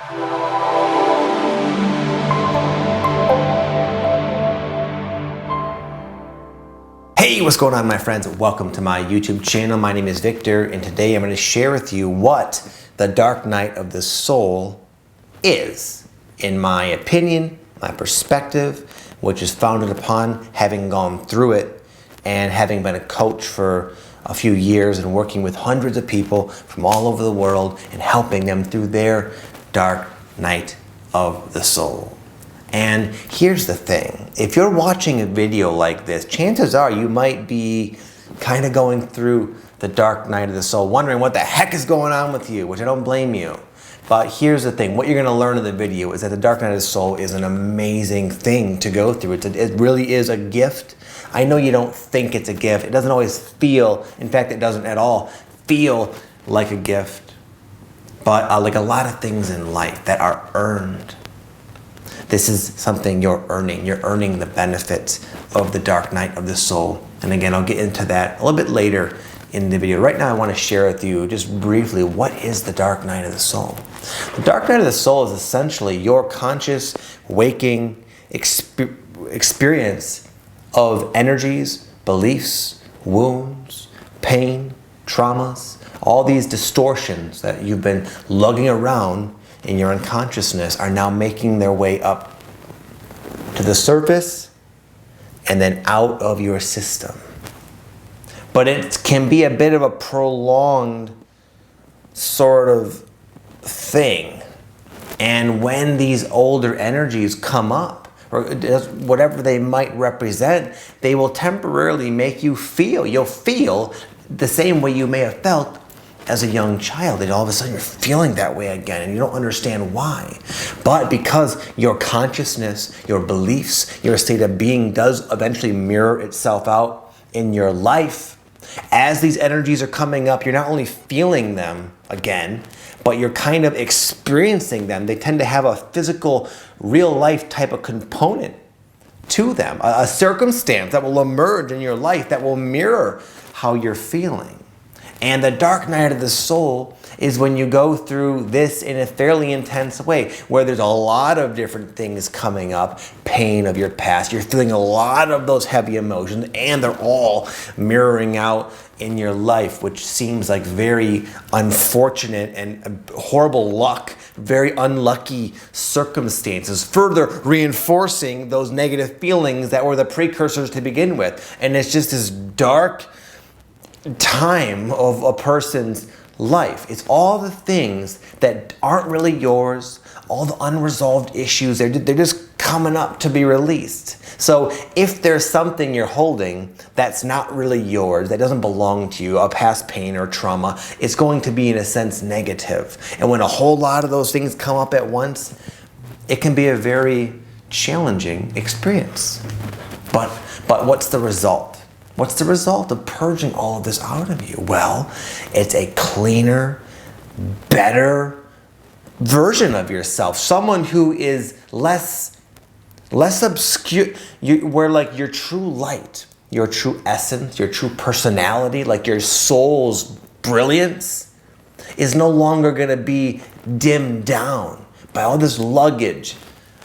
Hey, what's going on, my friends? Welcome to my YouTube channel. My name is Victor, and today I'm going to share with you what the dark night of the soul is, in my opinion, my perspective, which is founded upon having gone through it and having been a coach for a few years and working with hundreds of people from all over the world and helping them through their dark night of the soul. And here's the thing, if you're watching a video like this, chances are you might be kind of going through the dark night of the soul, wondering what the heck is going on with you, which I don't blame you. But here's the thing, what you're gonna learn in the video is that the dark night of the soul is an amazing thing to go through. It really is a gift. I know you don't think it's a gift. It doesn't always feel, in fact, it doesn't at all feel like a gift. But like a lot of things in life that are earned, this is something you're earning. You're earning the benefits of the dark night of the soul. And again, I'll get into that a little bit later in the video. Right now, I want to share with you just briefly, what is the dark night of the soul? The dark night of the soul is essentially your conscious, waking experience of energies, beliefs, wounds, pain, traumas, all these distortions that you've been lugging around in your unconsciousness are now making their way up to the surface and then out of your system. But it can be a bit of a prolonged sort of thing. And when these older energies come up, or whatever they might represent, they will temporarily make you feel, you'll feel the same way you may have felt as a young child, and all of a sudden you're feeling that way again and you don't understand why. But because your consciousness, your beliefs, your state of being does eventually mirror itself out in your life, as these energies are coming up, you're not only feeling them again, but you're kind of experiencing them. They tend to have a physical, real life type of component to them, a circumstance that will emerge in your life that will mirror how you're feeling. And the dark night of the soul is when you go through this in a fairly intense way, where there's a lot of different things coming up, pain of your past. You're feeling a lot of those heavy emotions, and they're all mirroring out in your life, which seems like very unfortunate and horrible luck, very unlucky circumstances, further reinforcing those negative feelings that were the precursors to begin with. And it's just this dark time of a person's life. It's all the things that aren't really yours, all the unresolved issues, they're just coming up to be released. So if there's something you're holding that's not really yours, that doesn't belong to you, a past pain or trauma, it's going to be in a sense negative. And when a whole lot of those things come up at once, it can be a very challenging experience. But what's the result? What's the result of purging all of this out of you? Well, it's a cleaner, better version of yourself. Someone who is less obscure, where like your true light, your true essence, your true personality, like your soul's brilliance is no longer gonna be dimmed down by all this luggage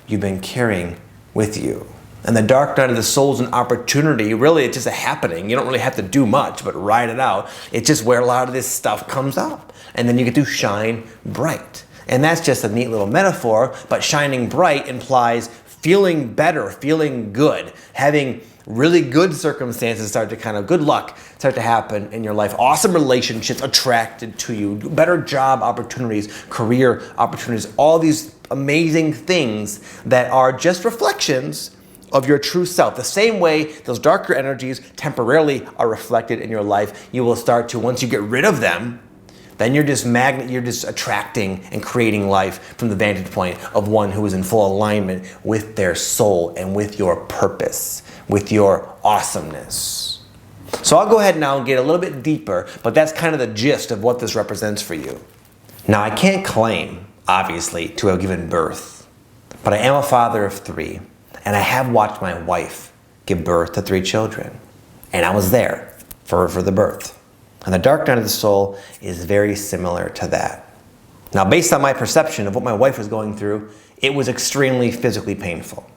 you've been carrying with you. And the dark night of the soul is an opportunity. Really, it's just a happening. You don't really have to do much, but ride it out. It's just where a lot of this stuff comes up. And then you get to shine bright. And that's just a neat little metaphor, but shining bright implies feeling better, feeling good, having really good circumstances good luck start to happen in your life. Awesome relationships attracted to you, better job opportunities, career opportunities, all these amazing things that are just reflections of your true self. The same way those darker energies temporarily are reflected in your life, you will start to, once you get rid of them, then you're just attracting and creating life from the vantage point of one who is in full alignment with their soul and with your purpose, with your awesomeness. So I'll go ahead now and get a little bit deeper, but that's kind of the gist of what this represents for you. Now, I can't claim, obviously, to have given birth, but I am a father of 3. And I have watched my wife give birth to 3 children. And I was there for the birth. And the dark night of the soul is very similar to that. Now, based on my perception of what my wife was going through, it was extremely physically painful.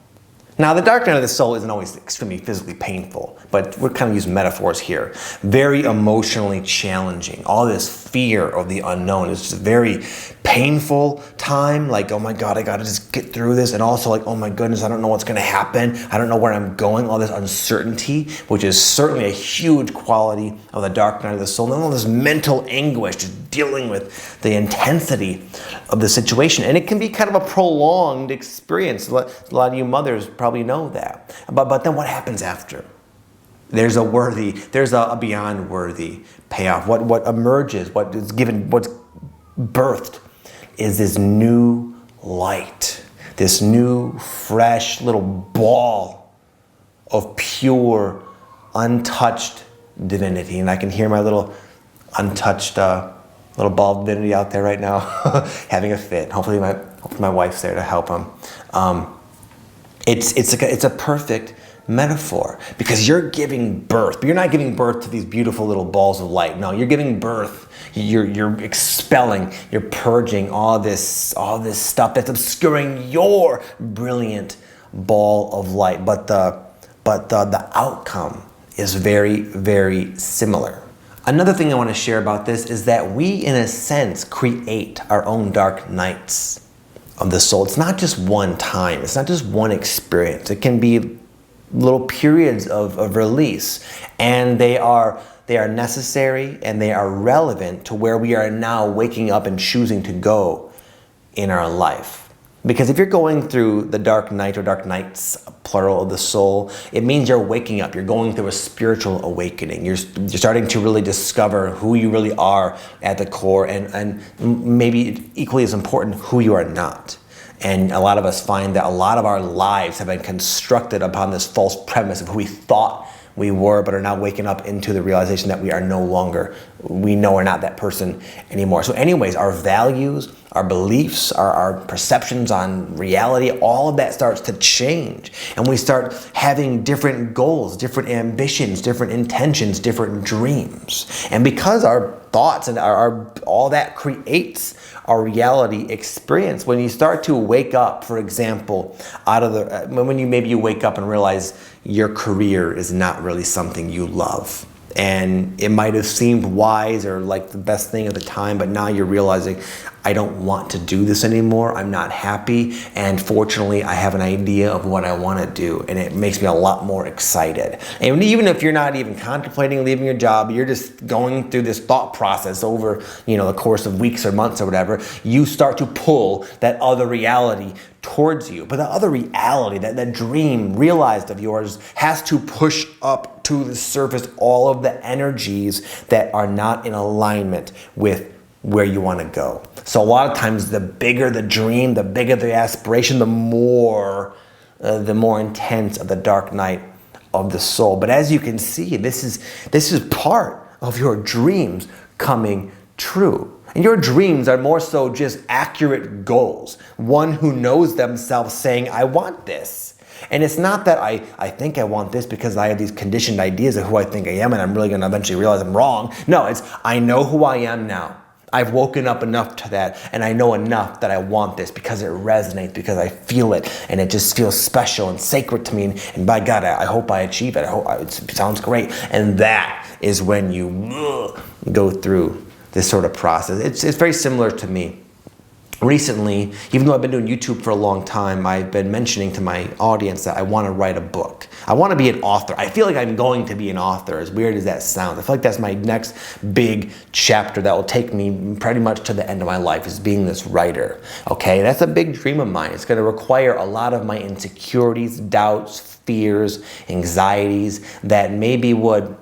Now, the dark night of the soul isn't always extremely physically painful, but we're kind of using metaphors here. Very emotionally challenging. All this fear of the unknown is just a very painful time. Like, oh my God, I gotta just get through this. And also like, oh my goodness, I don't know what's gonna happen. I don't know where I'm going. All this uncertainty, which is certainly a huge quality of the dark night of the soul. And all this mental anguish, just dealing with the intensity of the situation. And it can be kind of a prolonged experience. A lot of you mothers probably know that. But then what happens after? There's a beyond worthy payoff. What emerges, what is given, what's birthed is this new light, this new, fresh little ball of pure, untouched divinity. And I can hear my little untouched little ball of divinity out there right now having a fit. Hopefully my wife's there to help him. It's a perfect metaphor because you're giving birth, but you're not giving birth to these beautiful little balls of light. No, you're giving birth. You're expelling, you're purging all this stuff that's obscuring your brilliant ball of light. But the outcome is very, very similar. Another thing I want to share about this is that we, in a sense, create our own dark nights of the soul. It's not just one time. It's not just one experience. It can be little periods of release, and they are necessary and they are relevant to where we are now waking up and choosing to go in our life. Because if you're going through the dark night or dark nights, plural, of the soul, it means you're waking up. You're going through a spiritual awakening. You're starting to really discover who you really are at the core, and maybe equally as important, who you are not. And a lot of us find that a lot of our lives have been constructed upon this false premise of who we thought we were, but are now waking up into the realization that we are no longer, we know we're not that person anymore. So anyways, our values, our beliefs, our perceptions on reality, all of that starts to change. And we start having different goals, different ambitions, different intentions, different dreams. And because our thoughts and all that creates our reality experience, when you start to wake up, for example, when you wake up and realize your career is not really something you love. And it might have seemed wise or like the best thing at the time, but now you're realizing, I don't want to do this anymore. I'm not happy. And fortunately, I have an idea of what I want to do. And it makes me a lot more excited. And even if you're not even contemplating leaving your job, you're just going through this thought process over, the course of weeks or months or whatever, you start to pull that other reality towards you. But the other reality, that dream realized of yours, has to push up to the surface all of the energies that are not in alignment with where you want to go. So a lot of times, the bigger the dream, the bigger the aspiration, the more intense of the dark night of the soul. But as you can see, this is part of your dreams coming true. And your dreams are more so just accurate goals. One who knows themselves saying, I want this. And it's not that I think I want this because I have these conditioned ideas of who I think I am and I'm really going to eventually realize I'm wrong. No, it's I know who I am now. I've woken up enough to that, and I know enough that I want this because it resonates, because I feel it, and it just feels special and sacred to me, and by God, I hope I achieve it. It sounds great. And that is when you go through this sort of process. It's very similar to me. Recently, even though I've been doing YouTube for a long time, I've been mentioning to my audience that I want to write a book. I want to be an author. I feel like I'm going to be an author, as weird as that sounds. I feel like that's my next big chapter that will take me pretty much to the end of my life, is being this writer. Okay, that's a big dream of mine. It's going to require a lot of my insecurities, doubts, fears, anxieties that maybe would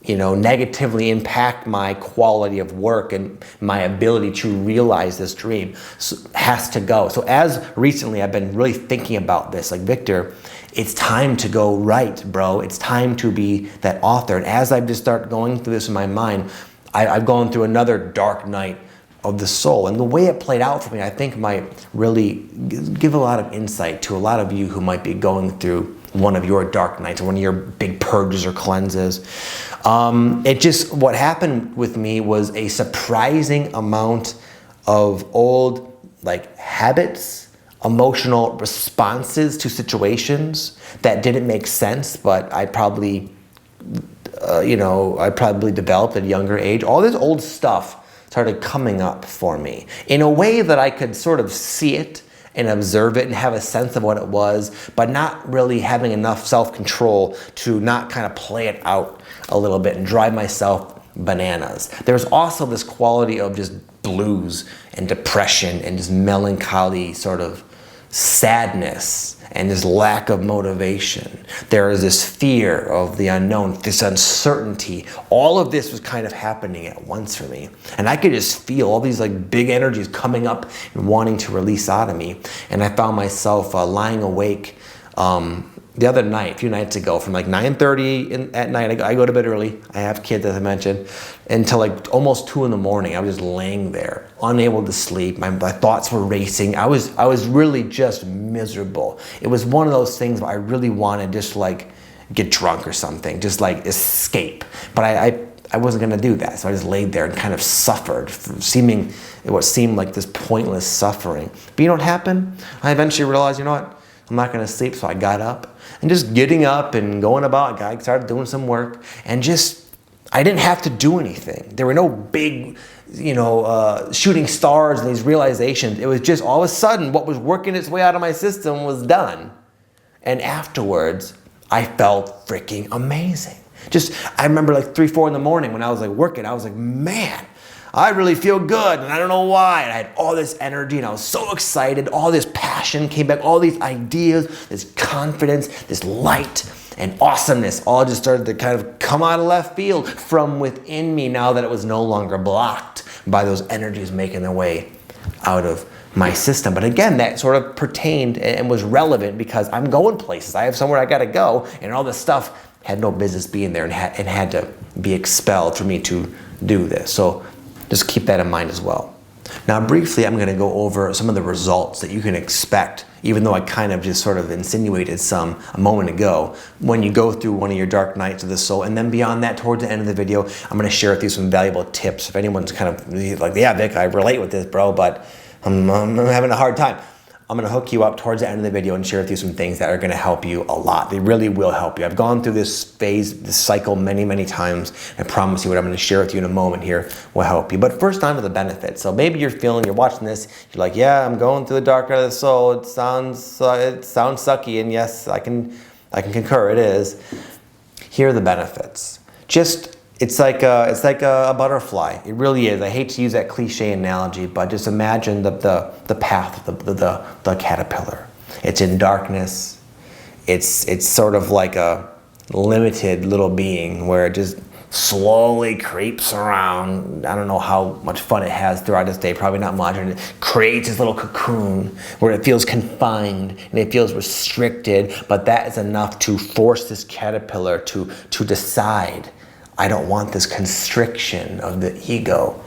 negatively impact my quality of work and my ability to realize this dream has to go. So as recently I've been really thinking about this, like, Victor, it's time to go write, bro. It's time to be that author. And as I just start going through this in my mind, I've gone through another dark night of the soul. And the way it played out for me, I think might really give a lot of insight to a lot of you who might be going through one of your dark nights or one of your big purges or cleanses. What happened with me was a surprising amount of old like habits, emotional responses to situations that didn't make sense, but I probably, I probably developed at a younger age. All this old stuff started coming up for me in a way that I could sort of see it and observe it and have a sense of what it was, but not really having enough self-control to not kind of play it out a little bit and drive myself bananas. There's also this quality of just blues and depression and just melancholy sort of sadness and this lack of motivation. There is this fear of the unknown, this uncertainty. All of this was kind of happening at once for me. And I could just feel all these like big energies coming up and wanting to release out of me. And I found myself lying awake the other night, a few nights ago, from like 9:30 at night. I go to bed early. I have kids, as I mentioned, until like almost 2 in the morning. I was just laying there, unable to sleep. My thoughts were racing. I was really just miserable. It was one of those things where I really wanted just like get drunk or something, just like escape. But I wasn't gonna do that, so I just laid there and kind of suffered, what seemed like this pointless suffering. But you know what happened? I eventually realized, you know what? I'm not gonna sleep, so I got up. And just getting up and going about, I started doing some work, and I didn't have to do anything. There were no big, shooting stars and these realizations. It was just all of a sudden what was working its way out of my system was done. And afterwards, I felt freaking amazing. I remember like 3, 4 in the morning when I was like working, I was like, man, I really feel good, and I don't know why. And I had all this energy, and I was so excited. All this passion came back, all these ideas, this confidence, this light and awesomeness all just started to kind of come out of left field from within me now that it was no longer blocked by those energies making their way out of my system. But again, that sort of pertained and was relevant because I'm going places. I have somewhere I got to go, and all this stuff had no business being there and had to be expelled for me to do this. So just keep that in mind as well. Now briefly, I'm going to go over some of the results that you can expect, even though I kind of just sort of insinuated some a moment ago, when you go through one of your dark nights of the soul. And then beyond that, towards the end of the video, I'm going to share with you some valuable tips. If anyone's kind of like, yeah, Vic, I relate with this, bro, but I'm having a hard time. I'm going to hook you up towards the end of the video and share with you some things that are going to help you a lot. They really will help you. I've gone through this phase, this cycle many, many times. I promise you what I'm going to share with you in a moment here will help you. But first, on to the benefits. So maybe you're watching this, you're like, yeah, I'm going through the dark night of the soul. It sounds sucky, and yes, I can concur, it is. Here are the benefits. It's like a butterfly. It really is. I hate to use that cliche analogy, but just imagine the path of the caterpillar. It's in darkness. It's sort of like a limited little being where it just slowly creeps around. I don't know how much fun it has throughout its day, probably not much, and it creates this little cocoon where it feels confined and it feels restricted, but that is enough to force this caterpillar to decide, I don't want this constriction of the ego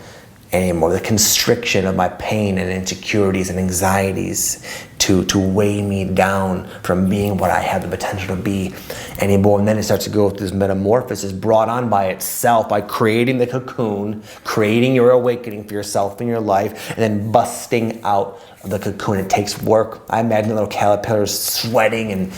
anymore, the constriction of my pain and insecurities and anxieties to weigh me down from being what I have the potential to be anymore. And then it starts to go through this metamorphosis brought on by itself, by creating the cocoon, creating your awakening for yourself in your life, and then busting out of the cocoon. It takes work. I imagine the little caterpillar is sweating and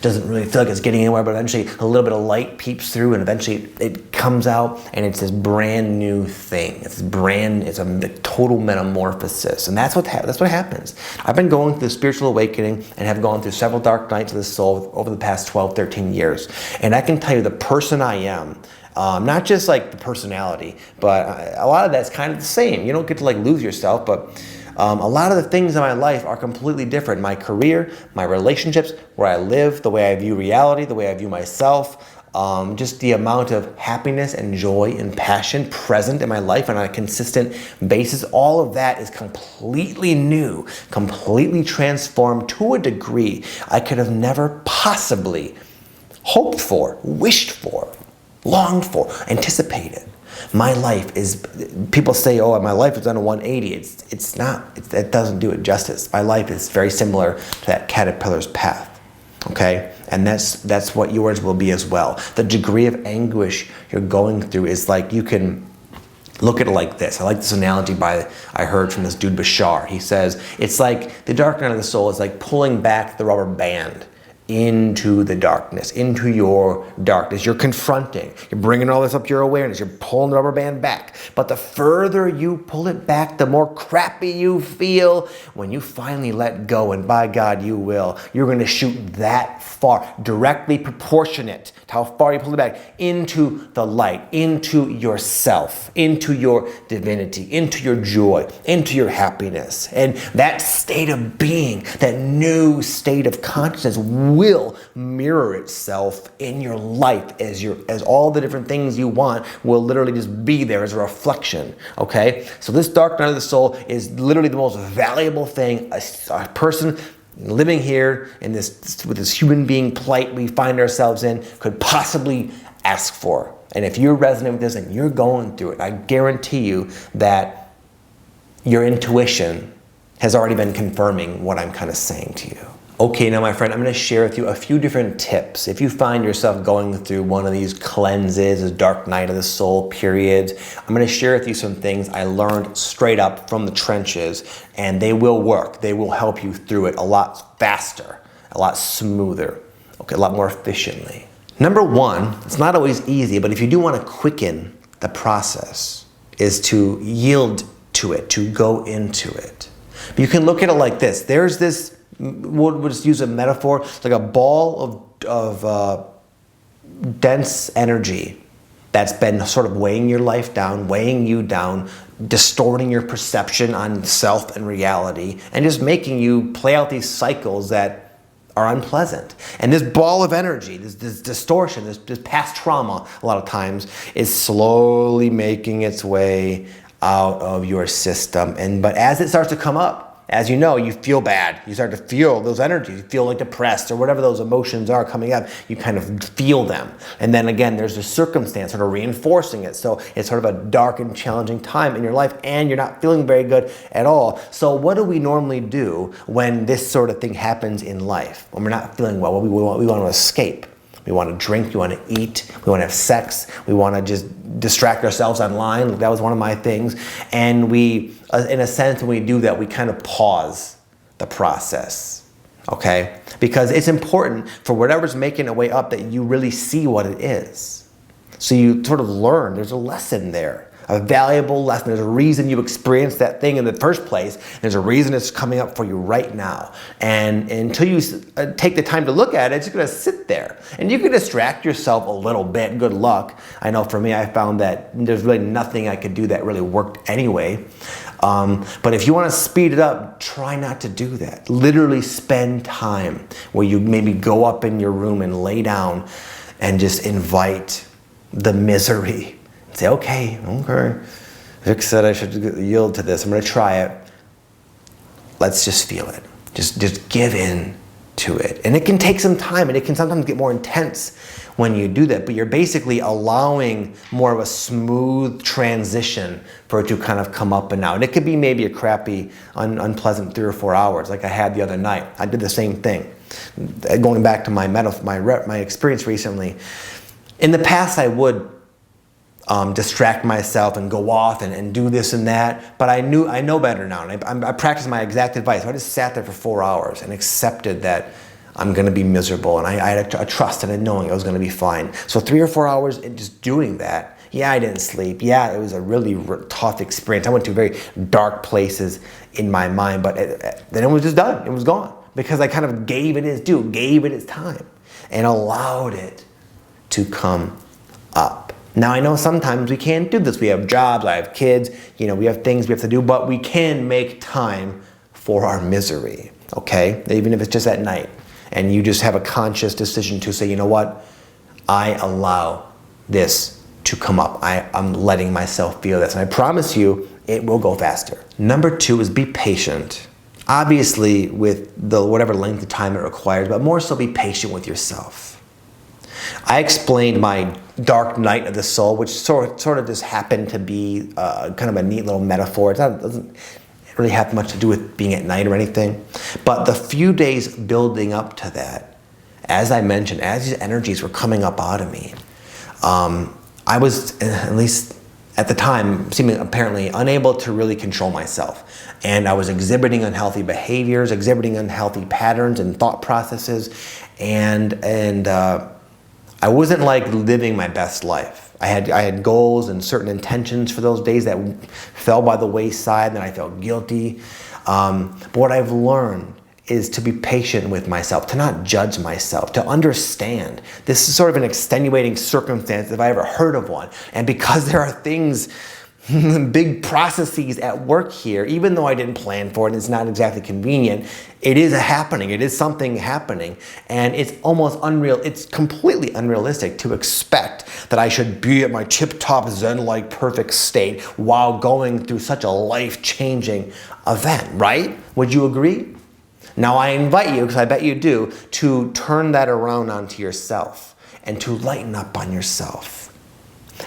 doesn't really feel like it's getting anywhere, but eventually a little bit of light peeps through, and eventually it comes out, and it's this brand new thing. It's a total metamorphosis, and that's what happens. I've been going through the spiritual awakening and have gone through several dark nights of the soul over the past 12, 13 years, and I can tell you the person I am, not just like the personality, but a lot of that's kind of the same. You don't get to like lose yourself, but a lot of the things in my life are completely different. My career, my relationships, where I live, the way I view reality, the way I view myself, just the amount of happiness and joy and passion present in my life on a consistent basis. All of that is completely new, completely transformed to a degree I could have never possibly hoped for, wished for, longed for, anticipated. My life is, people say, oh, my life is on a 180. It's not, it doesn't do it justice. My life is very similar to that caterpillar's path, okay? And that's what yours will be as well. The degree of anguish you're going through is like you can Look at it like this. I like this analogy I heard from this dude Bashar. He says, it's like the dark night of the soul is like pulling back the rubber band into the darkness, into your darkness. You're confronting, you're bringing all this up to your awareness, you're pulling the rubber band back. But the further you pull it back, the more crappy you feel. When you finally let go, and by God you will, you're going to shoot that far, directly proportionate to how far you pull it back, into the light, into yourself, into your divinity, into your joy, into your happiness. And that state of being, that new state of consciousness will mirror itself in your life as all the different things you want will literally just be there as a reflection, okay? So this dark night of the soul is literally the most valuable thing a person living here in this, with this human being plight we find ourselves in, could possibly ask for. And if you're resonant with this and you're going through it, I guarantee you that your intuition has already been confirming what I'm kind of saying to you. Okay, now my friend, I'm going to share with you a few different tips. If you find yourself going through one of these cleanses, a dark night of the soul periods, I'm going to share with you some things I learned straight up from the trenches, and they will work. They will help you through it a lot faster, a lot smoother, okay, a lot more efficiently. Number one, it's not always easy, but if you do want to quicken the process, is to yield to it, to go into it. But you can look at it like this. There's this, we'll just use a metaphor, it's like a ball of dense energy that's been sort of weighing your life down, weighing you down, distorting your perception on self and reality, and just making you play out these cycles that are unpleasant. And this ball of energy, this distortion, this past trauma, a lot of times, is slowly making its way out of your system. But as it starts to come up, as you know, you feel bad. You start to feel those energies. You feel like depressed or whatever those emotions are coming up. You kind of feel them. And then again, there's a circumstance sort of reinforcing it. So it's sort of a dark and challenging time in your life and you're not feeling very good at all. So what do we normally do when this sort of thing happens in life? When we're not feeling well, we want to escape. We want to drink, we want to eat, we want to have sex, we want to just distract ourselves online. That was one of my things. And we, in a sense, when we do that, we kind of pause the process, okay? Because it's important for whatever's making its way up that you really see what it is. So you sort of learn, there's a lesson there. A valuable lesson. There's a reason you experienced that thing in the first place. There's a reason it's coming up for you right now. And until you take the time to look at it, it's just going to sit there. And you can distract yourself a little bit. Good luck. I know for me, I found that there's really nothing I could do that really worked anyway. But if you want to speed it up, try not to do that. Literally spend time where you maybe go up in your room and lay down and just invite the misery. Say, okay, Vic said I should yield to this. I'm going to try it. Let's just feel it. Just give in to it. And it can take some time, and it can sometimes get more intense when you do that, but you're basically allowing more of a smooth transition for it to kind of come up and out. And it could be maybe a crappy, unpleasant 3 or 4 hours like I had the other night. I did the same thing. Going back to my experience recently, in the past I would distract myself and go off and do this and that, but I know better now, and I practiced my exact advice. So I just sat there for 4 hours and accepted that I'm going to be miserable, and I had a trust and a knowing I was going to be fine. So 3 or 4 hours and just doing that. Yeah, I didn't sleep. Yeah, it was a really tough experience. I went to very dark places in my mind, but then it was just done. It was gone because I kind of gave it its due, gave it its time, and allowed it to come up. Now, I know sometimes we can't do this. We have jobs, I have kids, we have things we have to do, but we can make time for our misery, okay? Even if it's just at night. And you just have a conscious decision to say, you know what? I allow this to come up. I'm letting myself feel this. And I promise you, it will go faster. Number 2 is be patient. Obviously, with whatever length of time it requires, but more so be patient with yourself. I explained my dark night of the soul, which sort of just happened to be kind of a neat little metaphor. It doesn't really have much to do with being at night or anything. But the few days building up to that, as I mentioned, as these energies were coming up out of me, I was, at least at the time, seeming apparently unable to really control myself. And I was exhibiting unhealthy behaviors, exhibiting unhealthy patterns and thought processes, and I wasn't like living my best life. I had goals and certain intentions for those days that fell by the wayside, and I felt guilty. But what I've learned is to be patient with myself, to not judge myself, to understand this is sort of an extenuating circumstance if I ever heard of one. And because there are things, big processes at work here, even though I didn't plan for it and it's not exactly convenient, it is happening. It is something happening. And it's almost unreal. It's completely unrealistic to expect that I should be at my tip-top Zen-like perfect state while going through such a life-changing event, right? Would you agree? Now I invite you, because I bet you do, to turn that around onto yourself and to lighten up on yourself.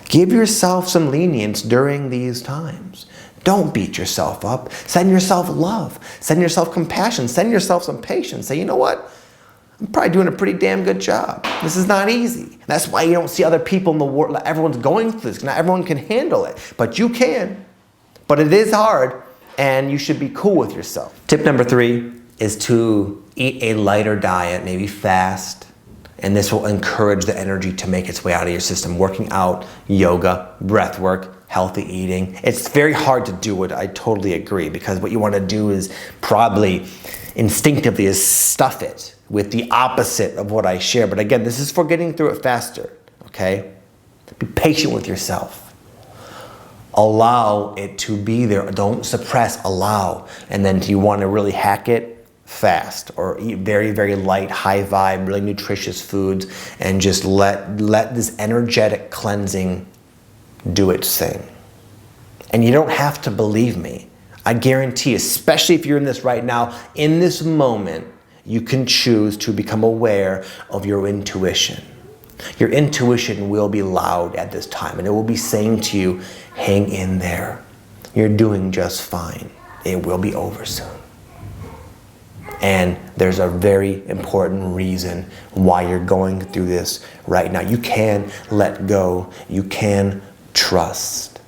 Give yourself some lenience during these times. Don't beat yourself up. Send yourself love. Send yourself compassion. Send yourself some patience. Say, you know what? I'm probably doing a pretty damn good job. This is not easy. That's why you don't see other people in the world. Everyone's going through this. Not everyone can handle it, but you can. But it is hard, and you should be cool with yourself. Tip number 3 is to eat a lighter diet, maybe fast, and this will encourage the energy to make its way out of your system. Working out, yoga, breath work, healthy eating. It's very hard to do it, I totally agree, because what you want to do is probably instinctively is stuff it with the opposite of what I share. But again, this is for getting through it faster, okay? Be patient with yourself. Allow it to be there. Don't suppress, allow. And then do you want to really hack it? Fast, or eat very, very light, high vibe, really nutritious foods, and just let this energetic cleansing do its thing. And you don't have to believe me. I guarantee, especially if you're in this right now, in this moment, you can choose to become aware of your intuition. Your intuition will be loud at this time, and it will be saying to you, hang in there. You're doing just fine. It will be over soon. And there's a very important reason why you're going through this right now. You can let go. You can trust.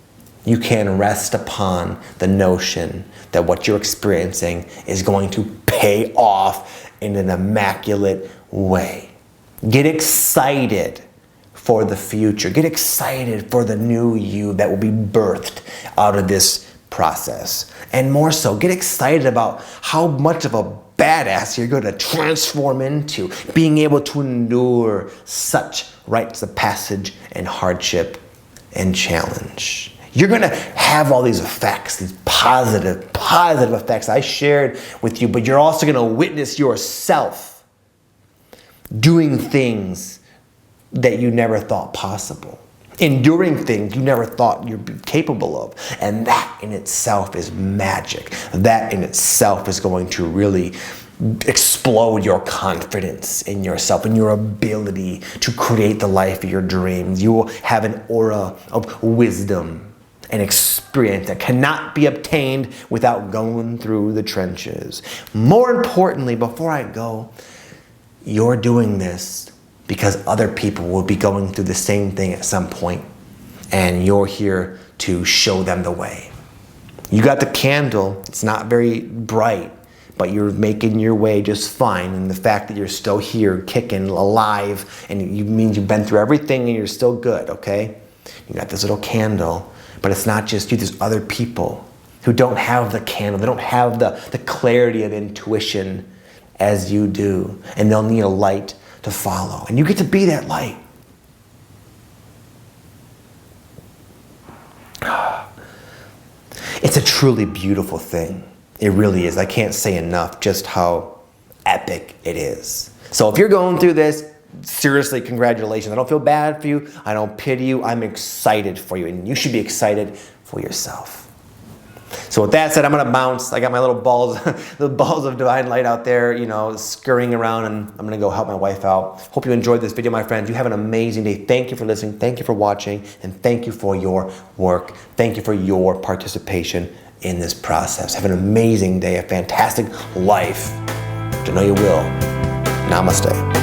You can rest upon the notion that what you're experiencing is going to pay off in an immaculate way. Get excited for the future. Get excited for the new you that will be birthed out of this process. And more so, get excited about how much of a badass you're going to transform into, being able to endure such rites of passage and hardship and challenge. You're going to have all these effects, these positive effects I shared with you, but you're also going to witness yourself doing things that you never thought possible, enduring things you never thought you'd be capable of. And that in itself is magic. That in itself is going to really explode your confidence in yourself and your ability to create the life of your dreams. You will have an aura of wisdom and experience that cannot be obtained without going through the trenches. More importantly, before I go, you're doing this because other people will be going through the same thing at some point, and you're here to show them the way. You got the candle, it's not very bright, but you're making your way just fine, and the fact that you're still here, kicking, alive, and it means you've been through everything and you're still good, okay? You got this little candle, but it's not just you, there's other people who don't have the candle, they don't have the clarity of intuition as you do, and they'll need a light to follow. And you get to be that light. It's a truly beautiful thing. It really is. I can't say enough just how epic it is. So if you're going through this, seriously, congratulations. I don't feel bad for you. I don't pity you. I'm excited for you, and you should be excited for yourself. So with that said, I'm gonna bounce. I got my little balls, the balls of divine light out there, you know, scurrying around, and I'm gonna go help my wife out. Hope you enjoyed this video, my friends. You have an amazing day. Thank you for listening. Thank you for watching, and thank you for your work. Thank you for your participation in this process. Have an amazing day, a fantastic life. I know you will. Namaste.